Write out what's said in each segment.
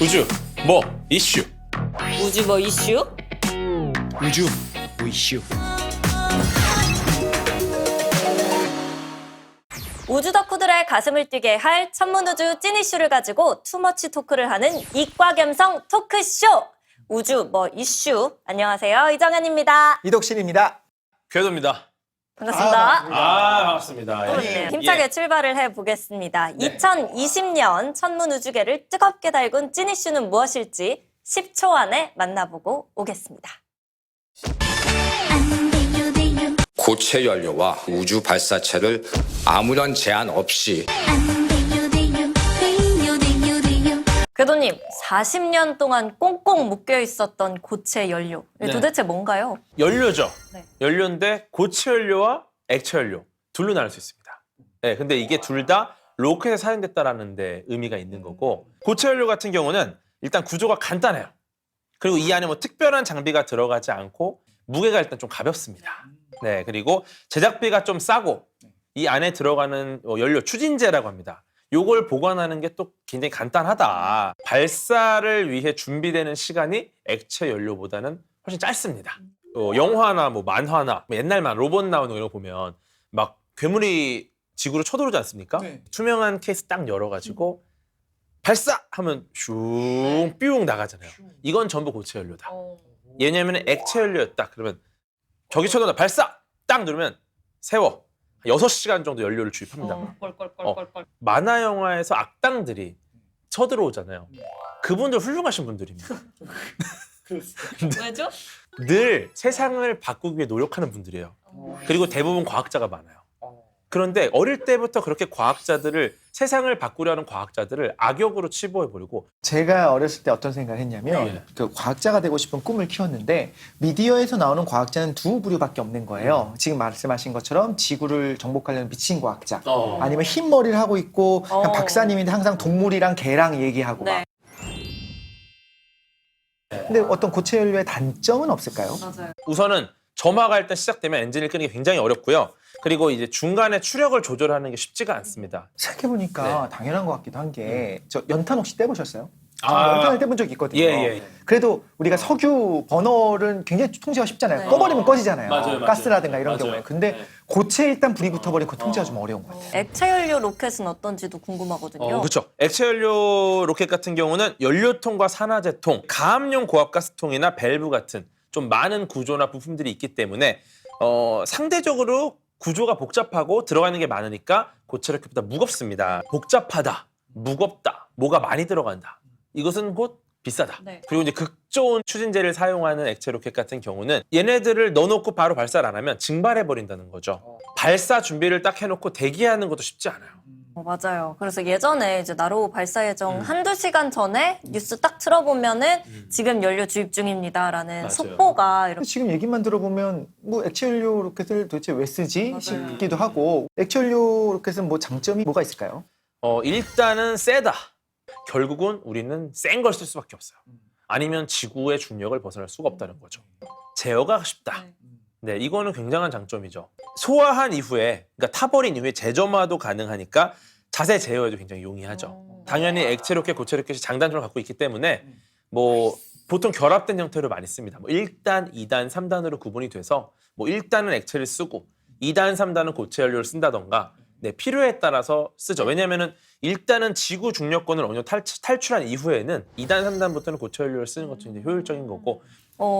우주 뭐 이슈. 우주 뭐 이슈? 우주 뭐 이슈. 우주 덕후들의 가슴을 뛰게 할 천문우주 찐 이슈를 가지고 투머치 토크를 하는 이과 겸성 토크쇼 우주 뭐 이슈. 안녕하세요, 이정현입니다. 이덕신입니다. 궤도입니다. 반갑습니다. 반갑습니다. 네, 힘차게 출발을 해보겠습니다. 2020년 천문우주계를 뜨겁게 달군 찐 이슈는 무엇일지 10초 안에 만나보고 오겠습니다. 고체 연료와 우주 발사체를 아무런 제한 없이 궤도님, 40년 동안 꽁꽁 묶여 있었던 고체 연료. 네. 도대체 뭔가요? 연료죠. 네. 연료인데 고체 연료와 액체 연료 둘로 나눌 수 있습니다. 네, 근데 이게 둘 다 로켓에 사용됐다라는 데 의미가 있는 거고, 고체 연료 같은 경우는 일단 구조가 간단해요. 그리고 이 안에 뭐 특별한 장비가 들어가지 않고 무게가 일단 좀 가볍습니다. 네, 그리고 제작비가 좀 싸고 이 안에 들어가는 연료 추진제라고 합니다. 요걸 보관하는 게 또 굉장히 간단하다. 발사를 위해 준비되는 시간이 액체 연료보다는 훨씬 짧습니다. 영화나 뭐 만화나 뭐 옛날만 로봇 나오는 거 보면 막 괴물이 지구로 쳐들어오지 않습니까? 네. 투명한 케이스 딱 열어가지고 발사! 하면 슝 뿅 나가잖아요. 이건 전부 고체 연료다. 왜냐면 액체 연료였다. 그러면 저기 쳐들어온다. 발사! 딱 누르면 세워. 6시간 정도 연료를 주입합니다. 만화 영화에서 악당들이 쳐들어오잖아요. 그분들 훌륭하신 분들입니다. 왜죠? 늘 세상을 바꾸기 위해 노력하는 분들이에요. 그리고 대부분 과학자가 많아요. 그런데 어릴 때부터 그렇게 과학자들을, 세상을 바꾸려는 과학자들을 악역으로 치부해버리고. 제가 어렸을 때 어떤 생각을 했냐면 네. 그 과학자가 되고 싶은 꿈을 키웠는데 미디어에서 나오는 과학자는 두 부류밖에 없는 거예요. 지금 말씀하신 것처럼 지구를 정복하려는 미친 과학자, 아니면 흰머리를 하고 있고 그냥 박사님인데 항상 동물이랑 개랑 얘기하고 네. 막. 근데 어떤 고체 연료의 단점은 없을까요? 맞아요. 우선은 점화가 일단 시작되면 엔진을 끄는 게 굉장히 어렵고요. 그리고 이제 중간에 추력을 조절하는 게 쉽지가 않습니다. 생각해보니까 당연한 것 같기도 한 게 저 연탄 혹시 떼보셨어요? 아. 연탄을 떼본 적이 있거든요. 예. 그래도 우리가 석유 버너는 굉장히 통제가 쉽잖아요. 네. 꺼버리면 꺼지잖아요. 맞아요. 가스라든가 이런 맞아요. 경우에. 근데 네. 고체 일단 불이 붙어버리면 그 통제가 좀 어려운 것 같아요. 액체 연료 로켓은 어떤지도 궁금하거든요. 그렇죠. 액체 연료 로켓 같은 경우는 연료통과 산화제통, 가압용 고압가스통이나 밸브 같은 좀 많은 구조나 부품들이 있기 때문에 상대적으로 구조가 복잡하고 들어가는 게 많으니까 고체 로켓보다 무겁습니다. 복잡하다, 무겁다, 뭐가 많이 들어간다. 이것은 곧 비싸다. 네. 그리고 이제 극좋은 추진제를 사용하는 액체 로켓 같은 경우는 얘네들을 넣어놓고 바로 발사를 안 하면 증발해버린다는 거죠. 발사 준비를 딱 해놓고 대기하는 것도 쉽지 않아요. 맞아요. 그래서 예전에 이제 나로 발사 예정 한두 시간 전에 뉴스 딱 틀어보면은 지금 연료 주입 중입니다라는 맞아요. 속보가 이렇게. 지금 얘기만 들어보면 뭐 액체 연료 로켓을 도대체 왜 쓰지 맞아요. 싶기도 하고, 액체 연료 로켓은 뭐 장점이 뭐가 있을까요? 일단은 세다. 결국은 우리는 센 걸 쓸 수밖에 없어요. 아니면 지구의 중력을 벗어날 수가 없다는 거죠. 제어가 쉽다. 네, 이거는 굉장한 장점이죠. 소화한 이후에, 그러니까 타버린 이후에 재점화도 가능하니까 자세 제어에도 굉장히 용이하죠. 당연히 액체 로켓, 고체 로켓이 장단점을 갖고 있기 때문에 뭐 보통 결합된 형태로 많이 씁니다. 뭐 1단, 2단, 3단으로 구분이 돼서 뭐 1단은 액체를 쓰고 2단, 3단은 고체 연료를 쓴다던가, 네, 필요에 따라서 쓰죠. 왜냐면은 1단은 지구 중력권을 어느 정도 탈출한 이후에는 2단, 3단부터는 고체 연료를 쓰는 것도 이제 효율적인 거고.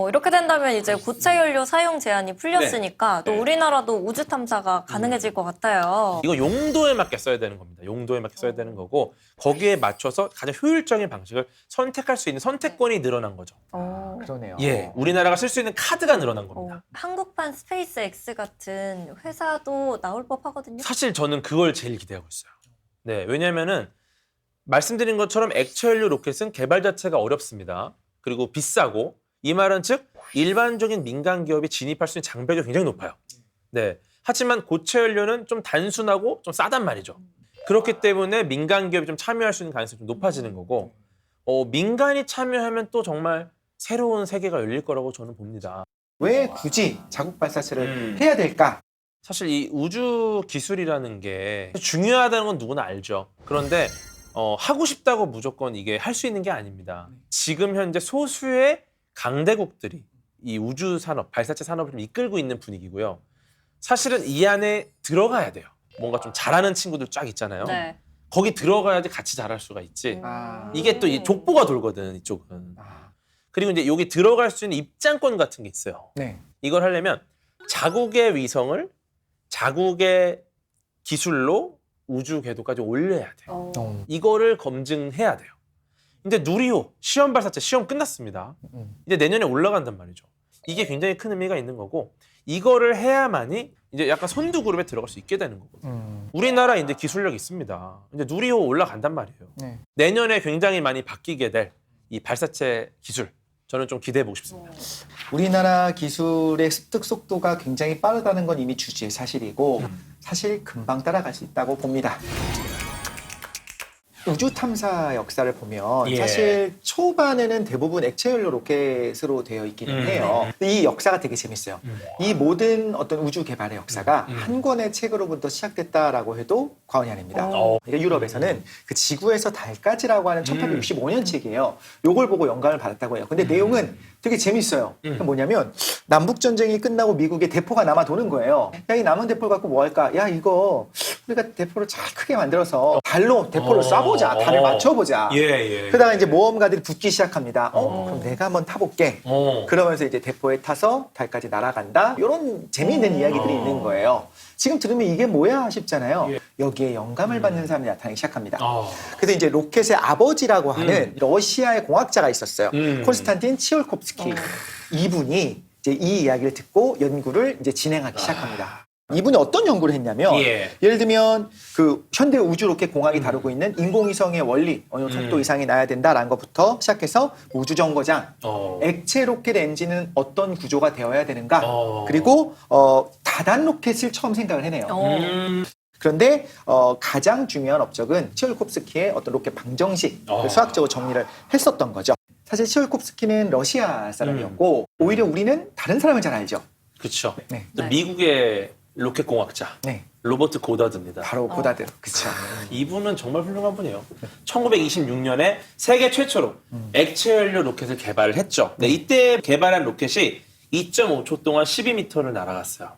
이렇게 된다면 이제 고체 연료 사용 제한이 풀렸으니까 또 네. 우리나라도 우주 탐사가 가능해질 것 같아요. 이거 용도에 맞게 써야 되는 겁니다. 용도에 맞게 써야 되는 거고, 거기에 맞춰서 가장 효율적인 방식을 선택할 수 있는 선택권이 늘어난 거죠. 그러네요. 예, 우리나라가 쓸 수 있는 카드가 늘어난 겁니다. 한국판 스페이스 X 같은 회사도 나올 법하거든요. 사실 저는 그걸 제일 기대하고 있어요. 네, 왜냐면은 말씀드린 것처럼 액체 연료 로켓은 개발 자체가 어렵습니다. 그리고 비싸고, 이 말은 즉 일반적인 민간 기업이 진입할 수 있는 장벽이 굉장히 높아요. 네. 하지만 고체 연료는 좀 단순하고 좀 싸단 말이죠. 그렇기 때문에 민간 기업이 좀 참여할 수 있는 가능성이 좀 높아지는 거고, 민간이 참여하면 또 정말 새로운 세계가 열릴 거라고 저는 봅니다. 왜 굳이 자국 발사체를 해야 될까? 사실 이 우주 기술이라는 게 중요하다는 건 누구나 알죠. 그런데 하고 싶다고 무조건 이게 할 수 있는 게 아닙니다. 지금 현재 소수의 강대국들이 이 우주 산업, 발사체 산업을 좀 이끌고 있는 분위기고요. 사실은 이 안에 들어가야 돼요. 뭔가 좀 잘하는 친구들 쫙 있잖아요. 네. 거기 들어가야지 같이 잘할 수가 있지. 아. 이게 또 이 족보가 돌거든, 이쪽은. 아. 그리고 이제 여기 들어갈 수 있는 입장권 같은 게 있어요. 네. 이걸 하려면 자국의 위성을 자국의 기술로 우주 궤도까지 올려야 돼요. 이거를 검증해야 돼요. 근데 누리호 시험 발사체 시험 끝났습니다. 이제 내년에 올라간단 말이죠. 이게 굉장히 큰 의미가 있는 거고 이거를 해야만이 이제 약간 선두 그룹에 들어갈 수 있게 되는 거거든요. 우리나라 이제 기술력이 있습니다. 이제 누리호 올라간단 말이에요. 네. 내년에 굉장히 많이 바뀌게 될 이 발사체 기술 저는 좀 기대해 보고 싶습니다. 우리나라 기술의 습득 속도가 굉장히 빠르다는 건 이미 주지의 사실이고 사실 금방 따라갈 수 있다고 봅니다. 우주 탐사 역사를 보면 예. 사실 초반에는 대부분 액체 연료 로켓으로 되어 있기는 해요. 근데 이 역사가 되게 재밌어요. 이 모든 어떤 우주 개발의 역사가 한 권의 책으로부터 시작됐다라고 해도 과언이 아닙니다. 그러니까 유럽에서는 그 지구에서 달까지라고 하는 1865년 책이에요. 요걸 보고 영감을 받았다고 해요. 근데 내용은 되게 재밌어요. 뭐냐면 남북 전쟁이 끝나고 미국에 대포가 남아 도는 거예요. 야, 이 남은 대포를 갖고 뭐 할까? 야, 이거 우리가 대포를 잘 크게 만들어서 달로 대포를 쏴보자. 달을 맞춰보자. 예. 그러다가 이제 모험가들이 붙기 시작합니다. 그럼 내가 한번 타볼게. 그러면서 이제 대포에 타서 달까지 날아간다. 이런 재미있는 이야기들이 있는 거예요. 지금 들으면 이게 뭐야 싶잖아요. 여기에 영감을 받는 사람이 나타나기 시작합니다. 그래서 이제 로켓의 아버지라고 하는 러시아의 공학자가 있었어요. 콘스탄틴 치올콥스키. 이분이 이제 이 이야기를 듣고 연구를 이제 진행하기 시작합니다. 이분이 어떤 연구를 했냐면 예를 들면 그 현대 우주 로켓 공학이 다루고 있는 인공위성의 원리 어느 속도 이상이 나야 된다라는 것부터 시작해서 우주 정거장, 액체 로켓 엔진은 어떤 구조가 되어야 되는가, 그리고 다단 로켓을 처음 생각을 해내요. 그런데 가장 중요한 업적은 치올콥스키의 어떤 로켓 방정식 수학적으로 정리를 했었던 거죠. 사실 치올콥스키는 러시아 사람이었고 오히려 우리는 다른 사람을 잘 알죠. 그렇죠. 네. 미국의 로켓 공학자 네. 로버트 고다드입니다. 바로 고다드. 그렇죠. 이분은 정말 훌륭한 분이에요. 1926년에 세계 최초로 액체 연료 로켓을 개발을 했죠. 네, 이때 개발한 로켓이 2.5초 동안 12m를 날아갔어요.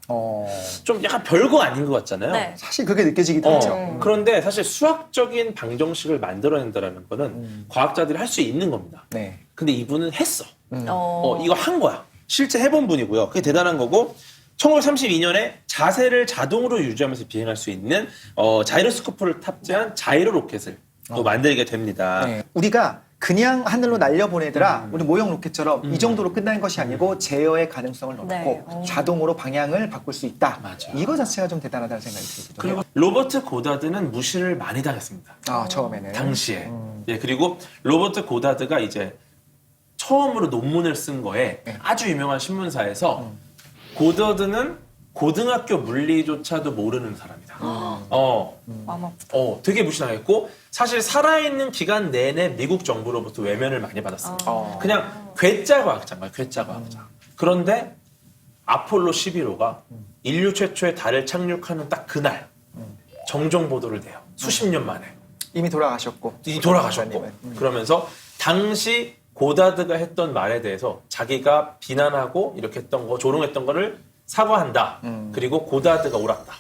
좀 약간 별거 아닌 것 같잖아요. 네. 사실 그게 느껴지기도 하죠. 그런데 사실 수학적인 방정식을 만들어낸다는 거는 과학자들이 할 수 있는 겁니다. 네. 근데 이분은 했어. 이거 한 거야. 실제 해본 분이고요. 그게 대단한 거고 1932년에 자세를 자동으로 유지하면서 비행할 수 있는 자이로스코프를 탑재한 자이로 로켓을 또 만들게 됩니다. 네. 우리가 그냥 하늘로 날려보내더라 우리 모형 로켓처럼 이 정도로 끝나는 것이 아니고 제어의 가능성을 넣고 네. 자동으로 방향을 바꿀 수 있다. 맞아. 이거 자체가 좀 대단하다는 생각이 들거든요. 그리고 로버트 고다드는 무시를 많이 당했습니다. 처음에는. 당시에. 예, 그리고 로버트 고다드가 이제 처음으로 논문을 쓴 거에 아주 유명한 신문사에서 고다드는 고등학교 물리조차도 모르는 사람이다. 마음 아프다. 되게 무시당했고 사실 살아있는 기간 내내 미국 정부로부터 외면을 많이 받았습니다. 그냥 괴짜 과학자인 거예요. 괴짜 과학자. 그런데 아폴로 11호가 인류 최초의 달을 착륙하는 딱 그날 정정 보도를 돼요. 수십 년 만에. 이미 돌아가셨고. 돌아가셨고. 그러면서 당시 고다드가 했던 말에 대해서 자기가 비난하고 이렇게 했던 거, 조롱했던 거를 사과한다. 그리고 고다드가 옳았다.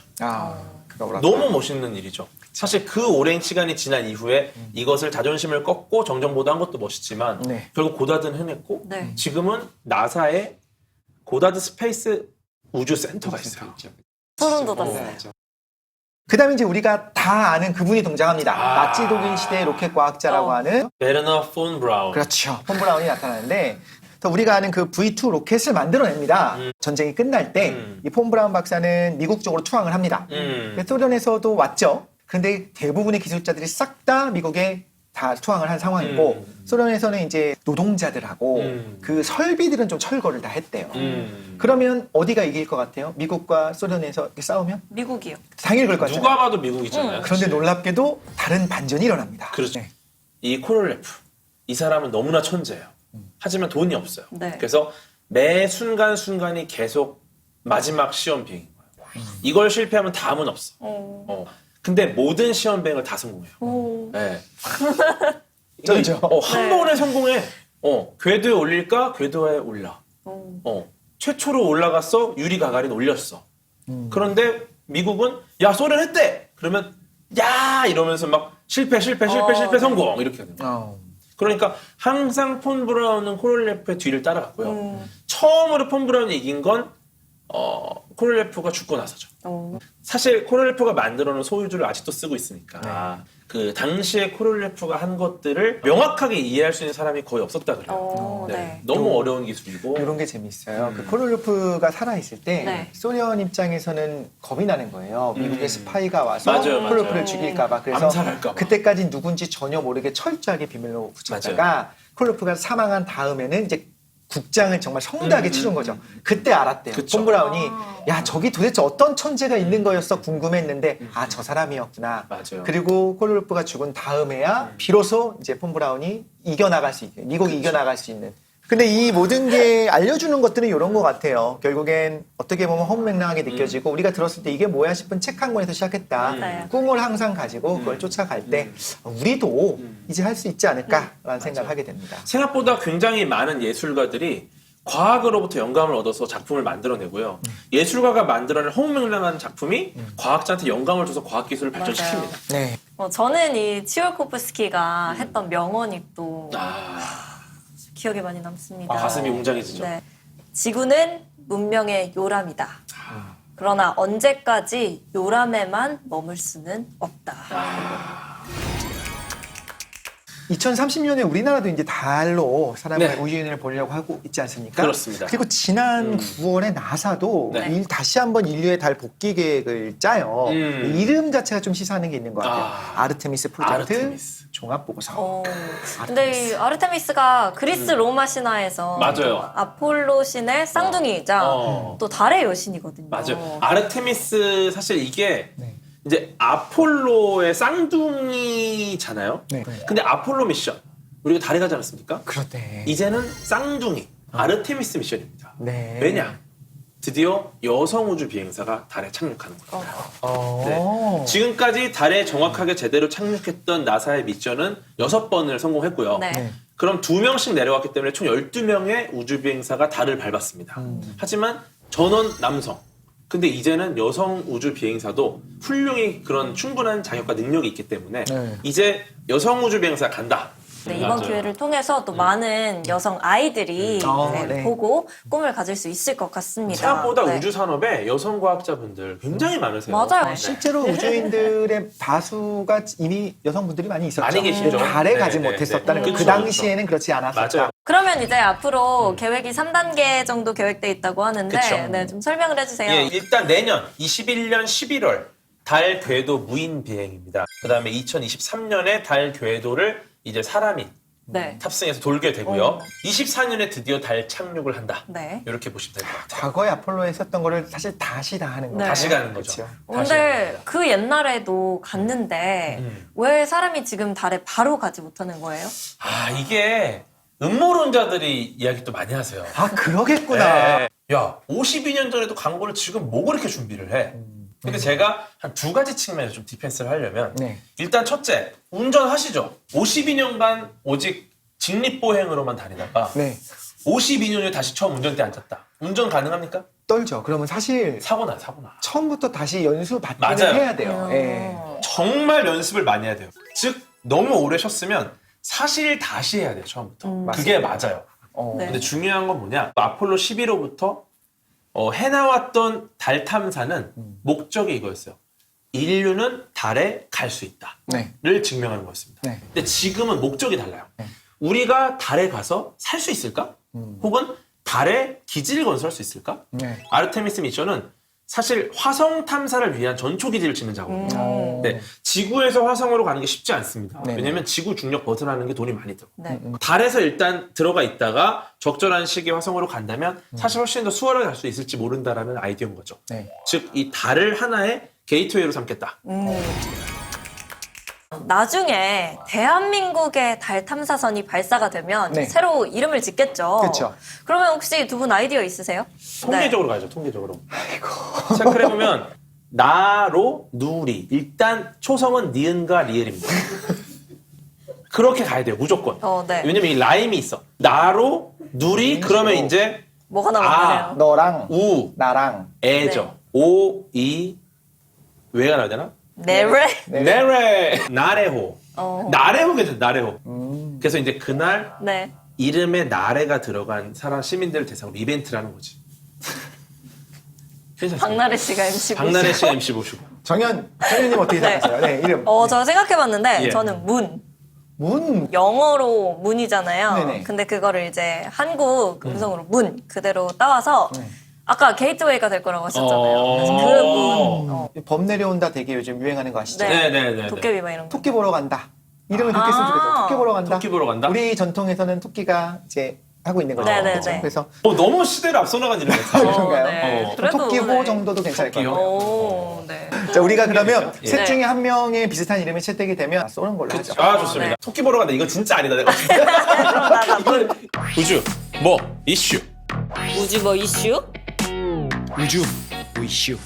그가 옳았다. 너무 멋있는 일이죠. 사실 그 오랜 시간이 지난 이후에 이것을 자존심을 꺾고 정정보도한 것도 멋있지만 네. 결국 고다드는 해냈고 네. 지금은 나사에 고다드 스페이스 우주 센터가 있어요. 소름 돋았어요. 그다음에 이제 우리가 다 아는 그분이 등장합니다. 나치 독일 시대의 로켓 과학자라고 하는 베르너 폰 브라운. 그렇죠. 폰 브라운이 나타나는데 우리가 아는 그 V2 로켓을 만들어냅니다. 전쟁이 끝날 때 이 폰 브라운 박사는 미국 쪽으로 투항을 합니다. 소련에서도 왔죠. 그런데 대부분의 기술자들이 싹 다 미국에 다 투항을 한 상황이고 소련에서는 이제 노동자들하고 그 설비들은 좀 철거를 다 했대요. 그러면 어디가 이길 것 같아요? 미국과 소련에서 이렇게 싸우면? 미국이요. 당연히 그럴 것 같아요. 누가 봐도 미국이잖아요. 그런데 사실. 놀랍게도 다른 반전이 일어납니다. 그렇죠. 네. 이 코롤레프 이 사람은 너무나 천재예요. 하지만 돈이 없어요. 네. 그래서 매 순간순간이 계속 마지막 시험 비행인 거예요. 이걸 실패하면 다음은 없어. 근데 모든 시험 비행을 다 성공해요. 오. 네. 쩔죠. 한 네. 번에 성공해. 궤도에 올릴까? 궤도에 올라. 최초로 올라갔어. 유리 가가린 올렸어. 그런데 미국은 야 소련 했대. 그러면 야 이러면서 막 실패 성공 이렇게 하는 거예요. 그러니까 항상 폰 브라운은 코롤레프의 뒤를 따라갔고요. 처음으로 폰 브라운이 이긴 건 코롤레프가 죽고 나서죠. 사실 코롤레프가 만들어놓은 소유주를 아직도 쓰고 있으니까 그 당시에 코롤레프가 한 것들을 명확하게 이해할 수 있는 사람이 거의 없었다 그래요. 네. 너무 어려운 기술이고 이런 게 재밌어요. 그 코롤레프가 살아있을 때 네. 소련 입장에서는 겁이 나는 거예요. 미국의 스파이가 와서 맞아요, 코롤레프를 맞아요. 죽일까봐. 그래서 암살할까 봐. 그때까지 누군지 전혀 모르게 철저하게 비밀로 붙였다가 코롤레프가 사망한 다음에는 이제 국장을 정말 성대하게 치른 거죠. 그때 알았대요. 그쵸. 폰 브라운이 야 저기 도대체 어떤 천재가 있는 거였어 궁금했는데 아 저 사람이었구나. 맞아요. 그리고 코롤레프가 죽은 다음에야 비로소 이제 폰 브라운이 이겨나갈 수 있게 미국이 이겨나갈 수 있는. 근데 이 모든 게 알려주는 것들은 이런 것 같아요. 결국엔 어떻게 보면 허무맹랑하게 느껴지고 우리가 들었을 때 이게 뭐야 싶은 책 한 권에서 시작했다. 맞아요. 꿈을 항상 가지고 그걸 쫓아갈 때 우리도 이제 할 수 있지 않을까라는 생각을 하게 됩니다. 생각보다 굉장히 많은 예술가들이 과학으로부터 영감을 얻어서 작품을 만들어내고요. 예술가가 만들어낸 허무맹랑한 작품이 과학자한테 영감을 줘서 과학기술을 발전시킵니다. 네. 저는 이 치올코프스키가 했던 명언이 또 아, 기억에 많이 남습니다. 가슴이 웅장해지죠. 네. 지구는 문명의 요람이다. 그러나 언제까지 요람에만 머물 수는 없다. 2030년에 우리나라도 이제 달로 사람을 네. 우주인을 보려고 하고 있지 않습니까? 그렇습니다. 그리고 지난 9월에 나사도 네. 다시 한번 인류의 달 복귀 계획을 짜요. 이름 자체가 좀 시사하는 게 있는 것 같아요. 아르테미스 프로젝트 아르테미스. 종합보고서. 근데 이 아르테미스가 그리스 로마 신화에서 맞아요. 아폴로 신의 쌍둥이이자 또 달의 여신이거든요. 맞아요. 아르테미스 사실 이게 네. 이제 아폴로의 쌍둥이잖아요. 네. 근데 아폴로 미션 우리가 달에 가지 않았습니까? 그렇대. 이제는 쌍둥이 아르테미스 미션입니다. 네. 왜냐? 드디어 여성 우주 비행사가 달에 착륙하는 겁니다. 네. 지금까지 달에 정확하게 제대로 착륙했던 나사의 미션은 6번을 성공했고요. 네. 네. 그럼 2명씩 내려왔기 때문에 총 12명의 우주 비행사가 달을 밟았습니다. 하지만 전원 남성. 근데 이제는 여성 우주 비행사도 훌륭히 그런 충분한 자격과 능력이 있기 때문에 네. 이제 여성 우주 비행사 간다. 네, 이번 맞아요. 기회를 통해서 또 많은 여성 아이들이 네. 보고 꿈을 가질 수 있을 것 같습니다. 생각보다 네. 우주 산업에 여성 과학자분들 굉장히 많으세요. 맞아요. 네. 실제로 우주인들의 다수가 이미 여성분들이 많이 있었죠. 많이 계시죠. 달에 네, 가지 네, 못했었다는 네. 거. 그 그쵸, 당시에는 그렇지 않았었다. 맞아요. 그러면 이제 앞으로 계획이 3단계 정도 계획돼 있다고 하는데 그쵸. 네, 좀 설명을 해주세요. 예, 일단 내년 21년 11월 달 궤도 무인 비행입니다. 그다음에 2023년에 달 궤도를 이제 사람이 네. 탑승해서 돌게 되고요. 24년에 드디어 달 착륙을 한다. 네. 이렇게 보시면 될 것 같아요. 과거에 아폴로에 했었던 거를 사실 다시 다 하는 거예요. 네. 다시 가는 거죠. 그렇죠. 근데 그 옛날에도 갔는데 왜 사람이 지금 달에 바로 가지 못하는 거예요? 아, 이게 음모론자들이 이야기 또 많이 하세요. 아 그러겠구나. 네. 야, 52년 전에도 광고를 지금 뭐 그렇게 준비를 해? 근데 제가 한 2가지 측면에서 좀 디펜스를 하려면 네. 일단 첫째, 운전하시죠. 52년간 오직 직립보행으로만 다니다가 네. 52년에 다시 처음 운전대에 앉았다. 운전 가능합니까? 떨죠. 그러면 사실 사고 나. 처음부터 다시 연수 받기는 맞아요. 해야 돼요. 예. 정말 연습을 많이 해야 돼요. 즉, 너무 오래 쉬었으면 사실 다시 해야 돼요, 처음부터. 그게 맞아요. 네. 근데 중요한 건 뭐냐? 아폴로 11호부터 해나왔던 달 탐사는 목적이 이거였어요. 인류는 달에 갈 수 있다를 네. 증명하는 거였습니다. 네. 근데 지금은 목적이 달라요. 우리가 달에 가서 살 수 있을까? 혹은 달에 기지를 건설할 수 있을까? 네. 아르테미스 미션은 사실 화성 탐사를 위한 전초 기지를 짓는 작업입니다. 네, 지구에서 화성으로 가는 게 쉽지 않습니다. 네. 왜냐하면 지구 중력 벗어나는 게 돈이 많이 들고. 네. 달에서 일단 들어가 있다가 적절한 시기에 화성으로 간다면 사실 훨씬 더 수월하게 갈 수 있을지 모른다라는 아이디어인 거죠. 네. 즉, 이 달을 하나의 게이트웨이로 삼겠다. 나중에 대한민국의 달 탐사선이 발사가 되면 네. 새로 이름을 짓겠죠. 그쵸. 그러면 혹시 두 분 아이디어 있으세요? 통계적으로 가야죠, 통계적으로. 체크를 해보면 나로 누리. 일단 초성은 니은과 리을입니다. 그렇게 가야 돼요, 무조건. 네. 왜냐면 이 라임이 있어. 나로 누리 그러면 이제 뭐가 나오나요? 너랑 우 나랑 애죠. 네. 오, 이 왜가 나야 되나? 네레. 네레 나레호. 나레호 괜찮아. 나레호. 음. 그래서 이제 그날 네. 이름에 나레가 들어간 사람 시민들을 대상으로 이벤트를 하는 거지. 괜찮죠? 박나래 씨가 MC 박나래 씨가 MC 모시고. 정현님 어떻게 네. 생각하세요? 네, 이름. 저 생각해봤는데 예. 저는 문. 문. 영어로 문이잖아요. 네네. 근데 그거를 이제 한국 음성으로 문 그대로 따와서 네. 아까 게이트웨이가 될 거라고 하셨잖아요. 그래서 그 문. 범 내려온다 되게 요즘 유행하는 거 아시죠? 네. 네네네. 도깨비 막 이런 거. 토끼 보러 간다. 이름을 그렇게 쓰면 좋겠어요. 토끼 보러 간다. 토끼 보러 간다? 우리 전통에서는 토끼가 이제 하고 있는 거죠. 네네네. 그렇죠? 그래서 너무 시대를 앞서 나간 이름 같아. 그런가요? 네. 그래도, 토끼호 네. 정도도 괜찮을 것 토끼호. 같아요. 오, 네. 자, 우리가 그러면 예. 셋 중에 한 명의 비슷한 이름이 채택이 되면 쏘는 걸로 하죠. 아 좋습니다. 네. 토끼 보러 간다. 이거 진짜 아니다 내가. 이거는 우주 뭐 이슈. 우주 뭐 이슈? 우주, 우이슈.